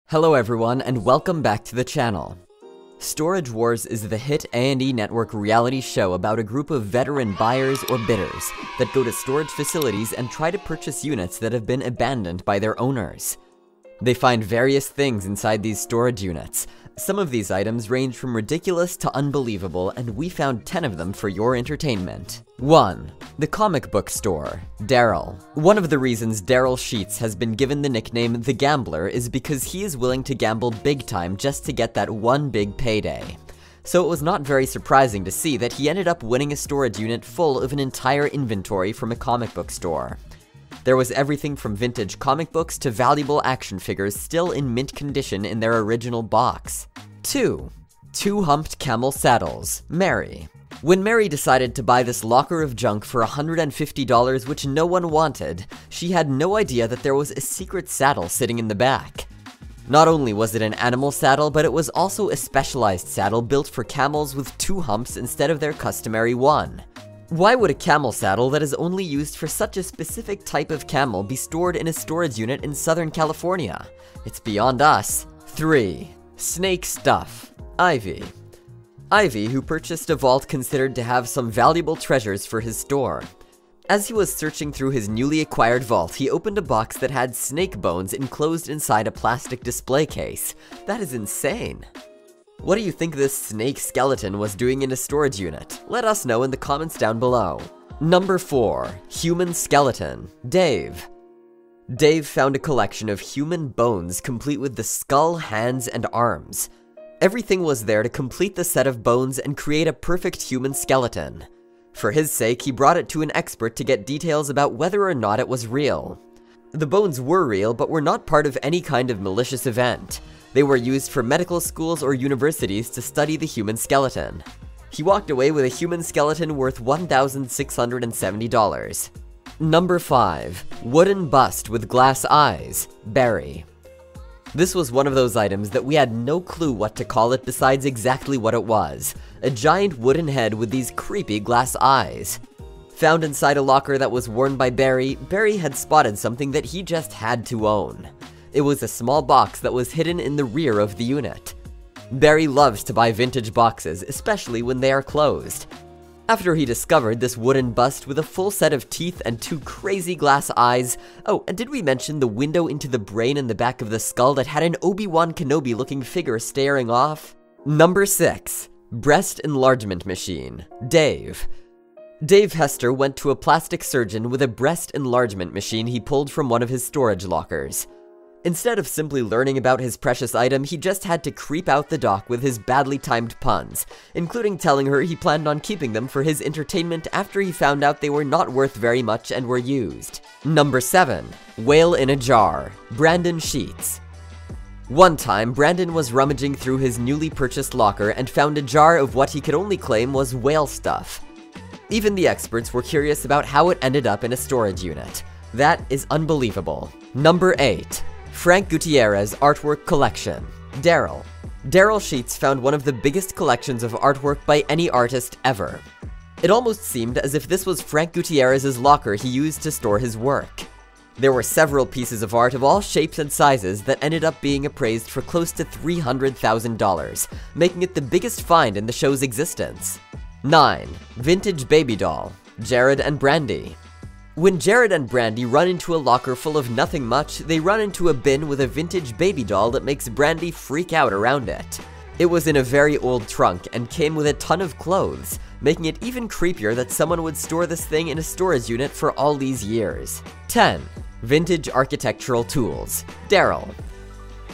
Hello everyone, and welcome back to the channel. Storage Wars is the hit A&E network reality show about a group of veteran buyers or bidders that go to storage facilities and try to purchase units that have been abandoned by their owners. They find various things inside these storage units. Some of these items range from ridiculous to unbelievable, and we found 10 of them for your entertainment. 1. The comic book store, Daryl. One of the reasons Daryl Sheets has been given the nickname The Gambler is because he is willing to gamble big time just to get that one big payday. So it was not very surprising to see that he ended up winning a storage unit full of an entire inventory from a comic book store. There was everything from vintage comic books to valuable action figures still in mint condition in their original box. 2. Two-humped camel saddles, Mary. When Mary decided to buy this locker of junk for $150 which no one wanted, she had no idea that there was a secret saddle sitting in the back. Not only was it an animal saddle, but it was also a specialized saddle built for camels with 2 humps instead of their customary 1. Why would a camel saddle that is only used for such a specific type of camel be stored in a storage unit in Southern California? It's beyond us. 3. Snake stuff, Ivy. Ivy, who purchased a vault considered to have some valuable treasures for his store. As he was searching through his newly acquired vault, he opened a box that had snake bones enclosed inside a plastic display case. That is insane. What do you think this snake skeleton was doing in a storage unit? Let us know in the comments down below. Number 4. Human skeleton, Dave. Dave found a collection of human bones complete with the skull, hands, and arms. Everything was there to complete the set of bones and create a perfect human skeleton. For his sake, he brought it to an expert to get details about whether or not it was real. The bones were real, but were not part of any kind of malicious event. They were used for medical schools or universities to study the human skeleton. He walked away with a human skeleton worth $1,670. Number 5. Wooden bust with glass eyes, Barry. This was one of those items that we had no clue what to call it besides exactly what it was. A giant wooden head with these creepy glass eyes. Found inside a locker that was worn by Barry, Barry had spotted something that he just had to own. It was a small box that was hidden in the rear of the unit. Barry loves to buy vintage boxes, especially when they are closed. After he discovered this wooden bust with a full set of teeth and 2 crazy glass eyes. Oh, and did we mention the window into the brain in the back of the skull that had an Obi-Wan Kenobi looking figure staring off? Number 6. Breast enlargement machine, Dave. Dave Hester went to a plastic surgeon with a breast enlargement machine he pulled from one of his storage lockers. Instead of simply learning about his precious item, he just had to creep out the doc with his badly timed puns, including telling her he planned on keeping them for his entertainment after he found out they were not worth very much and were used. Number 7. Whale in a jar, Brandon Sheets. One time, Brandon was rummaging through his newly purchased locker and found a jar of what he could only claim was whale stuff. Even the experts were curious about how it ended up in a storage unit. That is unbelievable. Number 8. Frank Gutierrez artwork collection, Daryl. Daryl Sheets found one of the biggest collections of artwork by any artist ever. It almost seemed as if this was Frank Gutierrez's locker he used to store his work. There were several pieces of art of all shapes and sizes that ended up being appraised for close to $300,000, making it the biggest find in the show's existence. 9. Vintage baby doll, Jared and Brandy. When Jared and Brandy run into a locker full of nothing much, they run into a bin with a vintage baby doll that makes Brandy freak out around it. It was in a very old trunk and came with a ton of clothes, making it even creepier that someone would store this thing in a storage unit for all these years. 10. Vintage architectural tools, Daryl.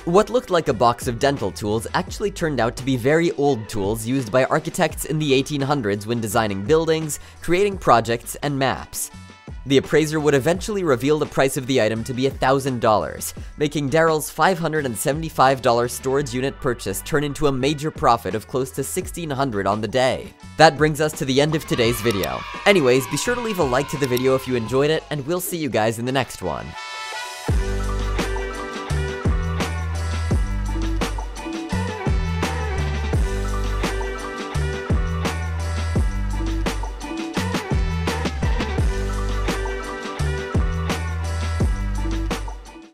What looked like a box of dental tools actually turned out to be very old tools used by architects in the 1800s when designing buildings, creating projects, and maps. The appraiser would eventually reveal the price of the item to be $1,000, making Daryl's $575 storage unit purchase turn into a major profit of close to $1,600 on the day. That brings us to the end of today's video. Anyways, be sure to leave a like to the video if you enjoyed it, and we'll see you guys in the next one.